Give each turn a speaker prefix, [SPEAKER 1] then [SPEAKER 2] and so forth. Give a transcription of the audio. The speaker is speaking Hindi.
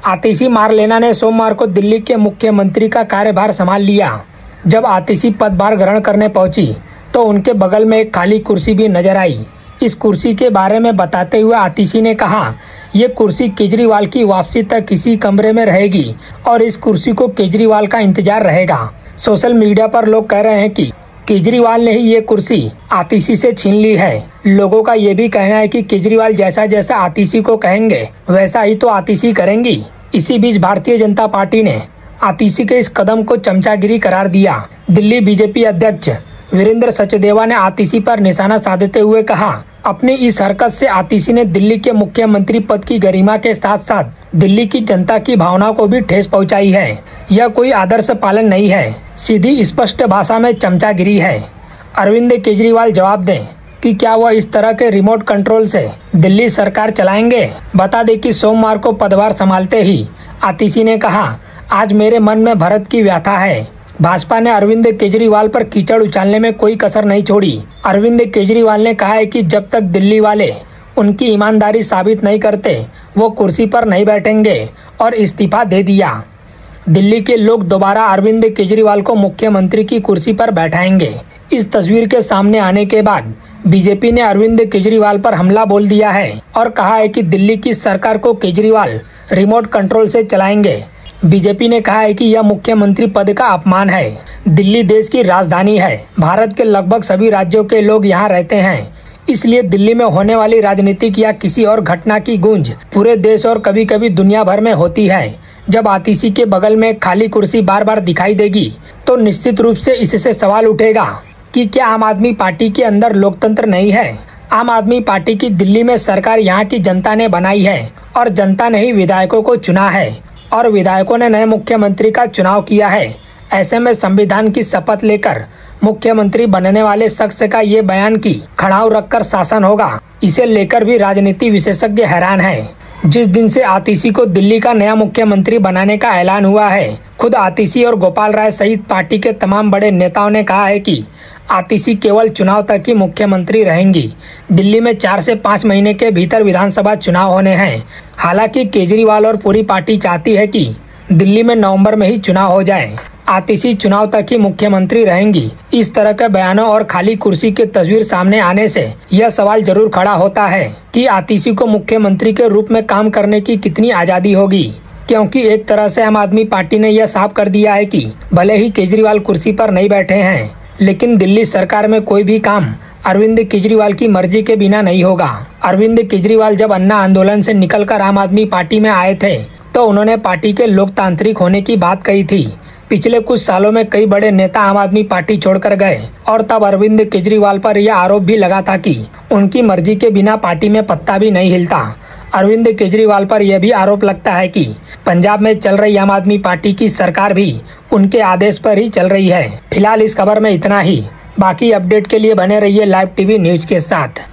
[SPEAKER 1] आतिशी मारलेना ने सोमवार को दिल्ली के मुख्यमंत्री का कार्यभार संभाल लिया। जब आतिशी पदभार ग्रहण करने पहुंची तो उनके बगल में एक खाली कुर्सी भी नजर आई। इस कुर्सी के बारे में बताते हुए आतिशी ने कहा, ये कुर्सी केजरीवाल की वापसी तक इसी कमरे में रहेगी और इस कुर्सी को केजरीवाल का इंतजार रहेगा। सोशल मीडिया पर लोग कह रहे हैं कि केजरीवाल ने ही ये कुर्सी आतिशी से छीन ली है। लोगों का ये भी कहना है कि केजरीवाल जैसा जैसा आतिशी को कहेंगे वैसा ही तो आतिशी करेंगी। इसी बीच भारतीय जनता पार्टी ने आतिशी के इस कदम को चमचागिरी करार दिया। दिल्ली बीजेपी अध्यक्ष वीरेंद्र सचदेवा ने आतिशी पर निशाना साधते हुए कहा, अपनी इस हरकत से आतिशी ने दिल्ली के मुख्यमंत्री पद की गरिमा के साथ साथ दिल्ली की जनता की भावनाओं को भी ठेस पहुंचाई है। यह कोई आदर्श पालन नहीं है, सीधी स्पष्ट भाषा में चमचागिरी है। अरविंद केजरीवाल जवाब दें कि क्या वह इस तरह के रिमोट कंट्रोल से दिल्ली सरकार चलाएंगे। बता दें कि सोमवार को पदभार संभालते ही आतिशी ने कहा, आज मेरे मन में भारत की व्यथा है। भाजपा ने अरविंद केजरीवाल पर कीचड़ उछालने में कोई कसर नहीं छोड़ी। अरविंद केजरीवाल ने कहा है कि जब तक दिल्ली वाले उनकी ईमानदारी साबित नहीं करते वो कुर्सी पर नहीं बैठेंगे और इस्तीफा दे दिया। दिल्ली के लोग दोबारा अरविंद केजरीवाल को मुख्यमंत्री की कुर्सी पर बैठाएंगे। इस तस्वीर के सामने आने के बाद बीजेपी ने अरविंद केजरीवाल पर हमला बोल दिया है और कहा है कि दिल्ली की सरकार को केजरीवाल रिमोट कंट्रोल से चलाएंगे। बीजेपी ने कहा है कि यह मुख्यमंत्री पद का अपमान है। दिल्ली देश की राजधानी है। भारत के लगभग सभी राज्यों के लोग यहाँ रहते हैं, इसलिए दिल्ली में होने वाली राजनीतिक या किसी और घटना की गूंज पूरे देश और कभी कभी दुनिया भर में होती है। जब आतिशी के बगल में खाली कुर्सी बार बार दिखाई देगी तो निश्चित रूप से इससे सवाल उठेगा कि क्या आम आदमी पार्टी के अंदर लोकतंत्र नहीं है। आम आदमी पार्टी की दिल्ली में सरकार यहाँ की जनता ने बनाई है और जनता ने ही विधायकों को चुना है और विधायकों ने नए मुख्यमंत्री का चुनाव किया है। ऐसे में संविधान की शपथ लेकर मुख्यमंत्री बनने वाले शख्स का ये बयान कि खड़ाऊ रखकर शासन होगा, इसे लेकर भी राजनीति विशेषज्ञ हैरान हैं। जिस दिन से आतिशी को दिल्ली का नया मुख्यमंत्री बनाने का ऐलान हुआ है, खुद आतिशी और गोपाल राय सहित पार्टी के तमाम बड़े नेताओं ने कहा है कि आतिशी केवल चुनाव तक ही मुख्यमंत्री रहेंगी। दिल्ली में 4 से 5 महीने के भीतर विधानसभा चुनाव होने हैं। हालांकि केजरीवाल और पूरी पार्टी चाहती है कि दिल्ली में नवंबर में ही चुनाव हो जाए। आतिशी चुनाव तक ही मुख्यमंत्री रहेंगी। इस तरह के बयानों और खाली कुर्सी की तस्वीर सामने आने से यह सवाल जरूर खड़ा होता है कि आतिशी को मुख्यमंत्री के रूप में काम करने की कितनी आजादी होगी, क्योंकि एक तरह से आम आदमी पार्टी ने यह साफ कर दिया है कि भले ही केजरीवाल कुर्सी पर नहीं बैठे हैं, लेकिन दिल्ली सरकार में कोई भी काम अरविंद केजरीवाल की मर्जी के बिना नहीं होगा। अरविंद केजरीवाल जब अन्ना आंदोलन से निकलकर आम आदमी पार्टी में आए थे तो उन्होंने पार्टी के लोकतांत्रिक होने की बात कही थी। पिछले कुछ सालों में कई बड़े नेता आम आदमी पार्टी छोड़कर गए और तब अरविंद केजरीवाल पर यह आरोप भी लगा था कि उनकी मर्जी के बिना पार्टी में पत्ता भी नहीं हिलता। अरविंद केजरीवाल पर यह भी आरोप लगता है कि पंजाब में चल रही आम आदमी पार्टी की सरकार भी उनके आदेश पर ही चल रही है। फिलहाल इस खबर में इतना ही। बाकी अपडेट के लिए बने रहिए लाइव टीवी न्यूज के साथ।